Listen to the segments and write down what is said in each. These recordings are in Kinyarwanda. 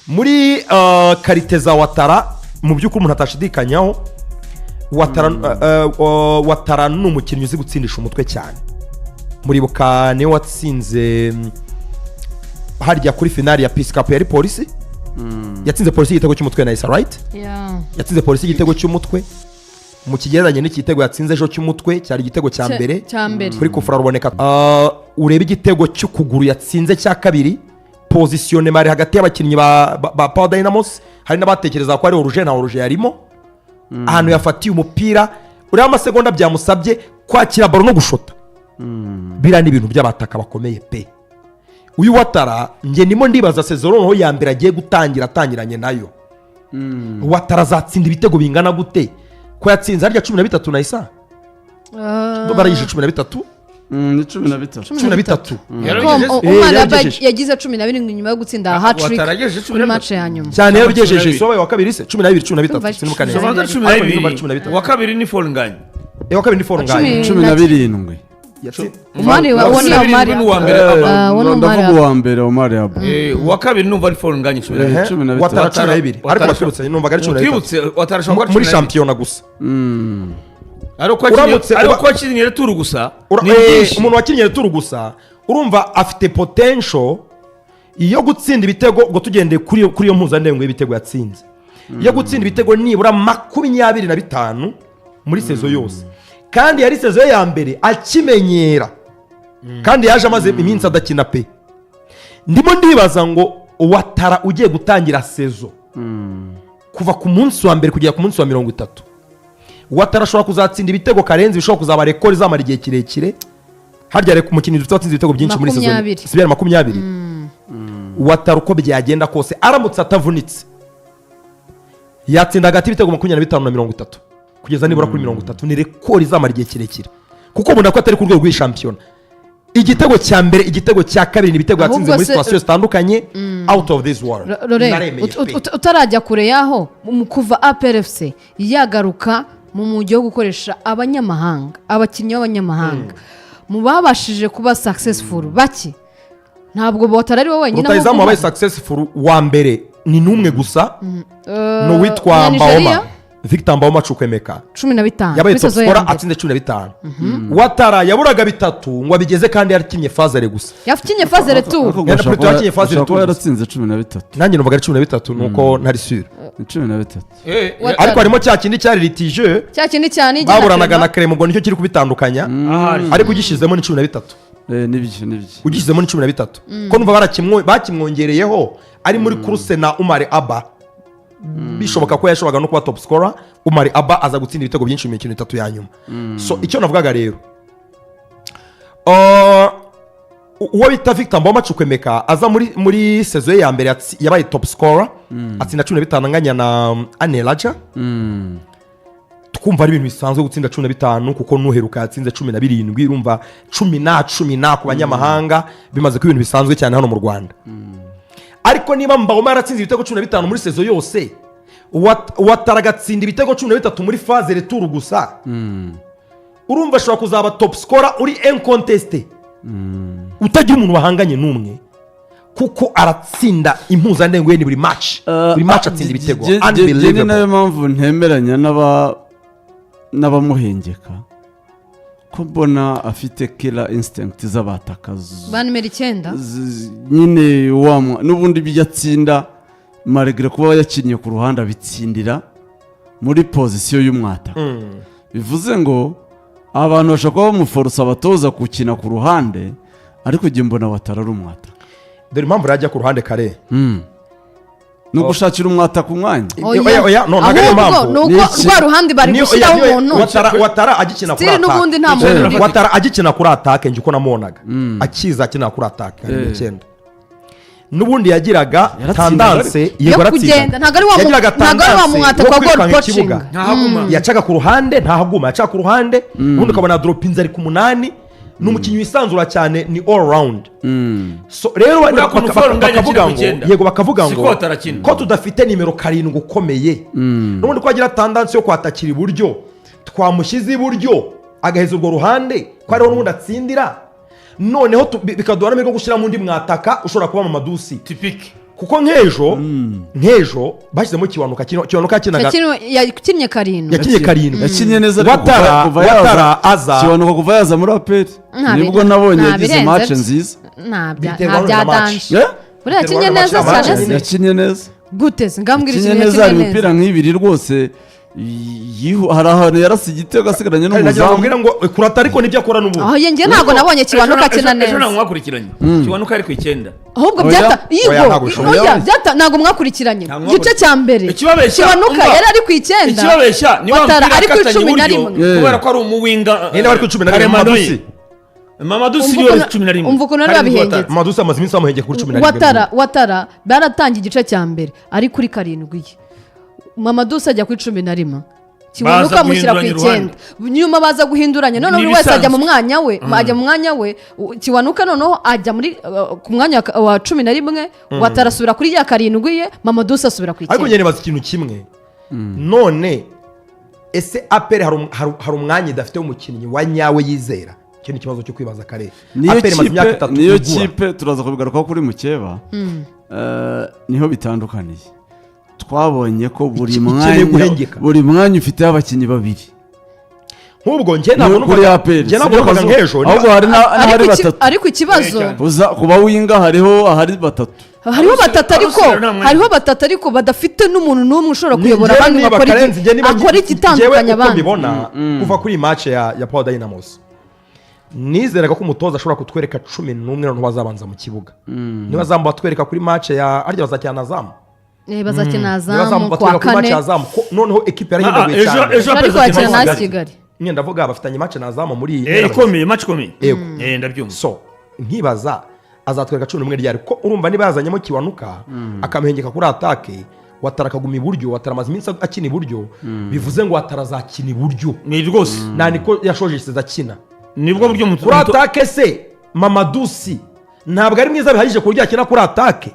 muri karite za Ouattara mu by'ukuri umuntu atashidikanyaho Ouattara ni umukinnyi uzi gutsindisha umutwe cyane. Muribuka niwe watsinze harya kuri finali ya Peace Cup yari Polisi yatsinze Polisi igitego cy'umutwe na Isa right yatsinze Polisi igitego cy'umutwe mu kigereranye n'igitego yatsinze ejo cy'umutwe cyari igitego cya mbere kuri kufura ruboneka. Ureba igitego cy'ukuguru yatsinze cya kabiri positionne mari hagati y'abakinnyi ba Power Dynamos hari n'abatekereza ko ari Oruje na Oruje yarimo ahantu yafatiye umupira uriya amasegonda byamusabye kwakira baro no gushota bira n'ibintu by'abataka bakomeye pe. Uyu Ouattara nge ndimo ndibaza sezoro no ya mbere agiye gutangira atangiranye nayo Ouattara azatsinda ibitego bingana gute ko yatsinze harya 13 na Isa barayije 13 ni 13 yagize 12 nyuma yo gutsinda hat-trick kuri match ya nyuma cyane yabigejeje sobaye wa kabiri se 12 sinimuka neza wa kabiri ni Folnganye wa kabiri ni Folnganye 17 Umari woni Umari ndavuga wa mbere Umari abo wa kabiri numva ari Folnganye 12 Ouattara 12 ariko baturutse numva ari 12 twibutse Ouattara shaka muri championnat gusa ariko kwakinyere turu gusa umuntu wakinyere turu gusa urumva afite potential iyo gutsinda ibitego ngo tugendeye kuri iyo mpuzandengo y'ibitego yatsinze iyo gutsinda ibitego nibura 25 muri sezo yose kandi yari sezo ya mbere akimenyera kandi yaje amaze iminsi adakina pe. Ndimo ndibaza ngo Ouattara ugiye gutangira sezo kuva ku munsi wa mbere kugera ku munsi wa 30 Ouattara ashobora kuzatsinda ibitego karenzi bishobora kuzaba rekord zamara igihe kirekire harya reka umukinnyi dufite watsinze ibitego byinshi muri sezo sibera 20 Ouattara uko byagenda kose aramutse atavunitse yatsinda hagati ibitego 25 na 30 kugeza nibura kuri 30 ni rekord izamara igihe kirekire kuko ubona ko atari ku rwego rw'ishampiyona. Igitego cya mbere igitego cya kabiri ni ibitego yatsinze muri situation zitandukanye out of this world. Utarajya kure yaho kuva APRFC yagaruka mu mujyi wo gukoresha abanyamahanga abakinnyi b'abanyamahanga mu babashije kuba successful baki ntabwo Ouattara ari we wenyine Rutahizamu wabaye successful wa mbere ni numwe gusa no witwa Mbaoma Victor Mbaoma Chukwemeka 15 yabaye top scorer atsinze 15 Ouattara yaburaga bitatu ngo abigeze kandi yarakinye fazere gusa yakinye fazere tu yakinye fazere tu yaratsinze 13 nanjye numvaga ari 13 nuko ntari sûr 13 ariko harimo cya kindi cyari litige cya kindi cyane baburanaga na Clement ngo nicyo kiri kubitandukanya ariko ugishizemo ni 13 nibyo ugishizemo ni 13 ko numva bakimwongereyeho ari muri course na Umar Abba bishoboka ko yashoboraga no kuba top scorer. Umar Abba aza gutsinda ibitego byinshi mu mikino 3 ya nyuma. So icyo navugaga rero uwo bita Victor Mbaoma Chukwemeka aza muri sezo ya mbere yabaye top scorer atsinda 15 anganya na Anelaja twumva ari ibintu bisanzwe gutsinda 15 kuko nuheruka yatsinze 17 urumva 10 ku banyamahanga bimaze ku ibintu bisanzwe cyane hano mu Rwanda. Ariko niba Mbaoma yaratsinze ibitego 15 muri sezo yose Ouattara agatsinda ibitego 13 muri phase retour gusa urumva ashobora kuzaba top scorer uri incontesté utagira umuntu bahanganye n'umwe kuko aratsinda impuzandengo ye ni buri match atsinda ibitego unbelievable. Nayo mpamvu ntemeranya n'abamuhengeka ko mbona afite killer instinct z'abatakazo banimera 9 nyine n'ubundi byatsinda malgré kuba yakinye ku ruhande abitsindira muri position y'umwata bivuze ngo abantu bashaka bamuforosa abatoza gukina ku ruhande ariko gihe mbona Ouattara ari umwata dore impamvu rajya ku ruhande kare no gushakira umwata ku mwanya oya no nagaye impamvu nuko kwa ruhande bari gushyiraho umuntu Ouattara agikina kuri attack n'ubundi nta muntu Ouattara agikina kuri attack nje uko namubonaga akiza akina kuri attack ari 9 n'ubundi yagiraga tendance yegwaratsinda ntago ari wa mwata kwa goal poaching yacaga ku ruhande ntahaguma yacaga ku ruhande ubundi ukabona drop inzari ku 8 n'umukinnyi wisanzura cyane ni all round so rero bakavuga ngo ko tudafite nimero 7 ukomeye n'ubundi ko agira tendance yo kwatakira iburyo twamushyize iburyo agaheza urwo ruhande ko ariho n'ubundi atsindira noneho bikaduha n'amahirwe yo gushyira mu ndi mwataka ushobora kuba Mamadou Sy typique kuko nk'ejo bashyizemo kiwanuka yakinaga yakinnye karindwi yakinnye karindwi yakinnye neza watara aza kiwanuka kuva yaza muri aperi nibwo nabonye yagize match nziza nta Biterwa bya na match. danje buriya yakinnye neza Match cyane se yakinnye neza gute ngambwira yakinnye ikintu neza hari yakinnye imipira neza nk'ibiri rwose hari ahantu yarasi igitego asigaranye nagira ngo n'umuzamu mbwira ngo kurata ariko nibyo akora n'ubu aho njye ntabwo nabonye kiwanuka akina ejo ntabwo neza mwakurikiranye kiwanuka ari ku 9 ahubwo Oya. byata Oya, yigo ntabwo bishoboka. oya byata ntabwo mwakurikiranye Ntabwo igice cya mbere Ikibabeshya, kiwanuka umva. yari ari ku 9 ikibabeshya niba Watara mpira ari ku akatanye 11. iburyo kubera ko ari umuwinga Ninde wari ku 11? Madusi. Mamadusi niwe 11 umva ukuntu ari babihengetse Madusi amaze iminsi bamuhengeka kuri 11 watara baratangiye igice cya mbere ari kuri karindwi ye mamadusi ajya kuri 11 kiwanuka amushyira ku guhinduranya 9 nyuma baza guhinduranya none buri wese ajya mu mwanya we ajya mu mwanya we kiwanuka noneho ajya muri ku mwanya wa 11 watara asubira kuri ya karindwi ye mamadusi asubira ku ariko 9 njye nibaza ikintu kimwe none ese aperi hari umwanya idafite umukinnyi wa nyawe yizera icyo ni ikibazo cyo kwibaza kare niyo kipe turaza kubigarukaho kuri mukeba niho bitandukaniye twabonye ko buri mwanya ufiteho abakinnyi babiri nk'ubwo njye ntabwo kuri aperi njye ntabwo numvaga nk'ejo ahubwo hari n'ahari batatu ariko ikibazo ku bawinga ahari batatu hariho batatu ariko badafite n'umuntu n'umwe ushobora kuyobora abandi akora igitandukanye abandi mbibona kuva kuri iyi match ya Power Dynamos nizeraga ko umutoza ashobora kutwereka 11 noneho bazabanza mu kibuga niba azamba batwereka kuri match ya arya bazakina Azam bazakina Azam kwa kane noneho equipe yarahinduye cyane ejo ariko bakina na Kigali nyenda vuga bafitanye match na Azam muri ikomeye match ikomeye ndabyumva so nkibaza azatwereka 11 ryari ko urumva niba yazanyemo kiwanuka akamuhengeka kuri atake watara akaguma iburyo watara amaze iminsi akina iburyo bivuze ngo watara azakina iburyo ni rwose niko yashoje iseza akina nibwo buryo kuri atake se Mamadusi ntabwo ari mwiza bihagije ku buryo yakina kuri atake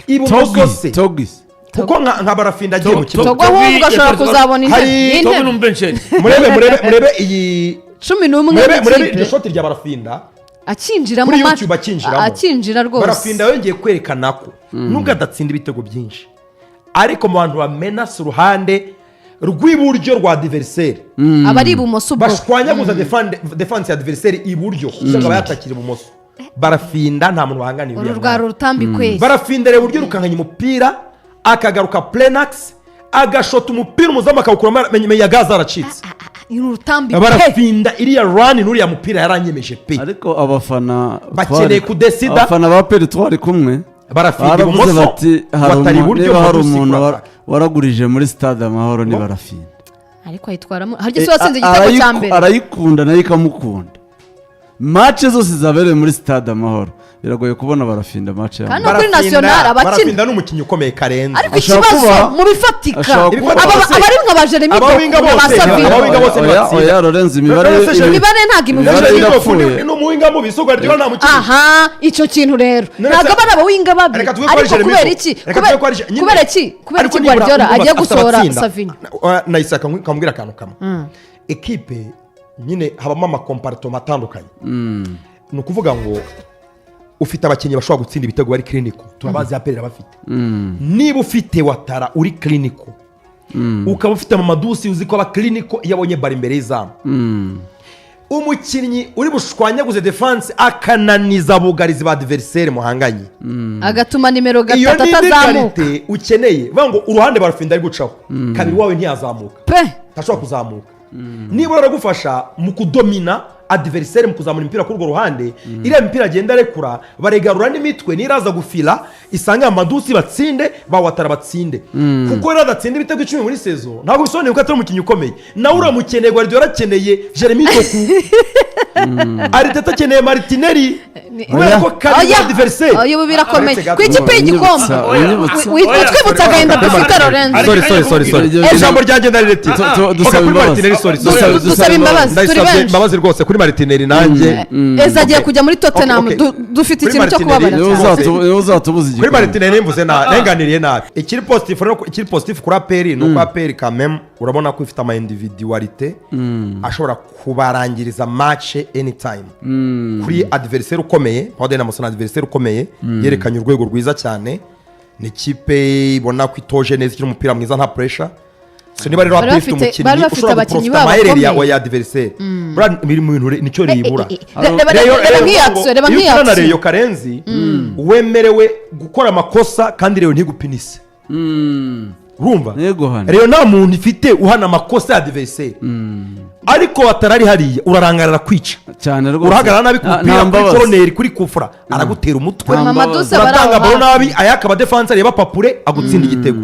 ibumoso se kuko nka barafinda agiye mu kibuga togwa ahubwo ashobora kuzabona intebe murebe iyi 11 murebe iryo shoti rya barafinda akinjiramo kuri YouTube akinjira rwose barafinda yongeye kwerekana ko nubwo adatsinda ibitego byinshi ariko mu bantu bamenasa uruhande rw'iburyo rwa adversaire abari ibumoso bwo bashwanyaguza defense ya adversaire iburyo cyangwa bayatakira ibumoso barafinda nta muntu wahanganiye uru rwaro rutambi kwezi barafinda rero uburyo rukankanya umupira akagaruka plenax agashota umupira umuzamu akawukuramo ya gaza aracitse barafinda iriya run n'uriya mupira yaranyemeje pe ariko abafana bakeneye kudesida abafana ba peri twari kumwe barafinda ibumoso watari iburyo niba hari umuntu waragurije muri stade amahoro ni barafinda ariko ayitwaramo harya se watsinze igitego cya mbere arayikunda nayo ikamukunda match zose zabereye muri stade amahoro biragoye kubona barafinda match kandi kuri national abakina barafinda n'umukinnyi ukomeye karenze ariko ikibazo mu bifatika abari nka ba Jeremy abawinga bose oya Lorenzo imibare ntabwo imibare no muwinga mu bisugo ryo nta mukinnyi aha icyo kintu rero ntabwo abana bawinga babi ariko kubera iki Guardiola agiye gusohora Savinho nayisaka nkamubwira akantu kamwe equipe nyine habamo amakompartoma atandukanye ni ukuvuga ngo ufite abakinnyi bashobora gutsinda ibitego bari clinical turabazi yaperera bafite niba ufite watara uri clinical ukaba ufite Mamadusi uzi ko aba clinical iyo abonye bari imbere y'izamu umukinnyi uri bushwanyaguze defense akananiza abugarizi ba adversaire muhanganye agatuma nimero gatatu atazamuka iyo ni ukeneye vuga ngo uruhande barafinda ari gucaho kabiri wawe ntiyazamuka ntashobora kuzamuka niba aragufasha mu kudomina adversaire mu kuzamura imipira kuri urwo ruhande iriya mipira agenda arekura baregarura n'imitwe niraza gufila isanga Mamadusi batsinde bawatara batsinde kuko rero adatsinda ibitego 10 muri sezo ntabwo bisobanuye ko atari umukinnyi ukomeye nawe uramukeneye Guardiola arakeneye Jeremy Doku Arteta akeneye Martinelli kubera ko kari adversaire ubu birakomeye ku ikipe y'igikombe witwibutsa agahenda dufite Lorenzo sorry ijambo ryagenda rireti dusaba imbabazi rwose kuri Martinelli nanjye eza agiye kujya muri Tottenham dufite ikintu cyo kubabara uzatubuza kuri Martinelli mvuze nenganiriye nabi ikiri positif kuri APR no kwa APR quand même urabona ko ifite ama individualite ashobora kubarangiriza match anytime kuri adversaire ukomeye Tottenham ni adversaire ukomeye yerekanye urwego rwiza cyane ni ikipe ibona ko itoje neza ikiri umupira mwiza nta pressure so niba rero Bari afite bafite umukinnyi ushobora abakinnyi guprofita babo amaherere bakomeye. ya adversaire biri mu bintu nicyo ribura reba nk'iyatso reba iyo ukina na nk'iyatso Reyo Karenzi wemerewe gukora amakosa kandi Reyo ntigupinise urumva Yego hano. Reyo nta muntu ifite uhana amakosa ya adversaire ariko watarari hariya urarangarira kwica cyane rwose urahagarara nabi ku Nta- mupira nta kuri mbabazi. koroneri kuri kufura aragutera umutwe Nta Mama mbabazi. Duse bari uratanga aho baro hafi. nabi ayakaba defense areba papure agutsinda igitego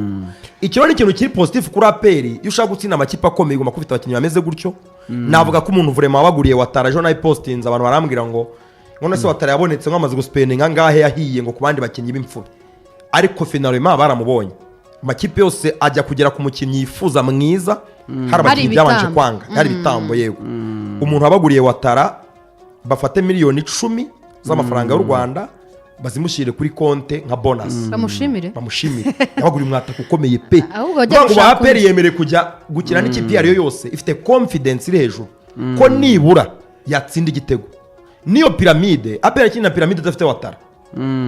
ikiro ni ikintu kiri positif kuri aperi iyo ushaka gutsinda amakipe akomeye ugomba kubita abakinnyi bameze gutyo navuga ko umuntu vraiment wabaguriye Watara ejo nayo postinze abantu barambwira ngo none se Watara yabonetse nk'amaze guspendinga ngahe yahiye ngo ku bandi bakinnyi b'imfura ariko finalement baramubonye amakipe yose ajya kugera ku mukinnyi yifuza mwiza hari abakinnyi byabanje ibitambo. kwanga hari ibitambo yego umuntu wabaguriye Watara bafate miliyoni 10 z'amafaranga y'u Rwanda bazimushyire kuri konte nka bonus bamushimire bamushimire yabaguriye umwataka ukomeye pe Ahubwo bajya ngo gushaka aperi undi. yemerewe kujya gukina n'ikipe iyo ari yo yose ifite confidence iri hejuru ko nibura yatsinda igitego niyo piramide aperi yakina piramide idafite Watara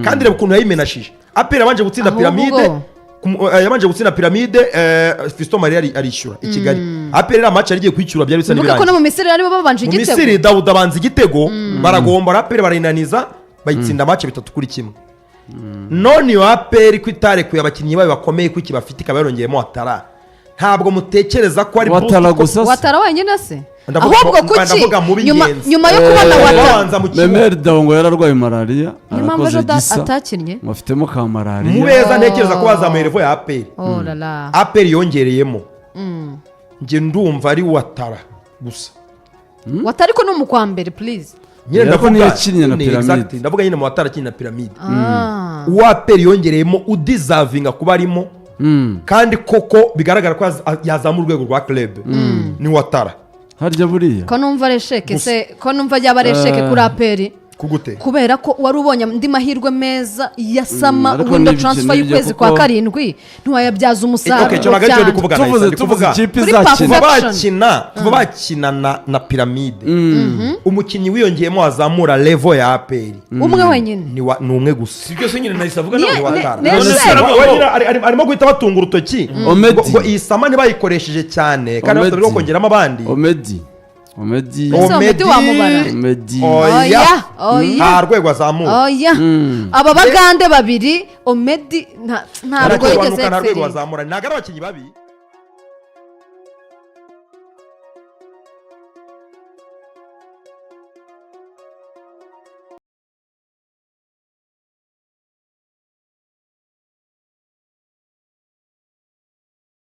kandi reba ukuntu yayimenashije aperi yabanje gutsinda Ahubwo. piramide yabanje gutsinda piramide Fiston Maria arishyura i Kigali aperi iriya match yarigiye kwishyura byari bisa nuko ko no n'ibirangiye mu Misiri aribo babanje mu igitego Misiri Dawuda abanza igitego baragombora aperi barayinaniza bayitsinda match 3-1 none iyo aperi ko itarekuye abakinnyi bayo bakomeye ko iki bafite ikaba yarongeyemo Watara ntabwo mutekereza ko ari Watara boost ko- gusa se. Watara wenyine se Ndavuga ahubwo mu- ndavuga mu kuki b'ingenzi. nyuma yo kubona Watara babanza mu kibuga Memeri Dawo ngo yararwaye malariya niyo mpamvu arakoze ejo gisa atakinnye ngo afitemo ka mu malariya beza ntekereza ko bazamuye revo ya aperi oh la la aperi yongereyemo njye ndumva ari Watara gusa Watara ariko no mu kwa mbere please nyine Ariko ndavuga niyo yakinnye na ni Pyramide. exact, ndavuga nyine mu Watara akina na piramide ah aperi yongereyemo udizavinga kuba arimo kandi koko bigaragara ko yazamura urwego rwa club ni Watara harya buriya ko numva resheke se ko numva yaba resheke kuri aperi kugute kubera ko wari ubonye andi mahirwe meza ya sama ariko window nibyo transfer nibyo y'ukwezi kuko- kwa karindwi ntiwayabyaza umusaruro Okay, cyo nagacyo ndi kuvuga tuvuze nahise ndi tuvuze kuvuga ikipe Kuri izakina perfection. kuva bakina na piramide umukinnyi wiyongeyemo wazamura level ya aperi umwe wenyine ni umwe gusa si byose nyine nahise avuga Niye- nawe Watara. ne- None ne- se aravuga ngo- arimo guhita batunga urutoki Omedi. ngo iyi sama ntibayikoresheje cyane kandi Omedi. bafite kongeramo abandi Omedi Ese Omedi wamubara? Omedi Oya, oya. nta rwego azamura oya aba bagande babiri Omedi nta rwego nta yigeze rwego excel. azamura ntabwo ari abakinnyi babi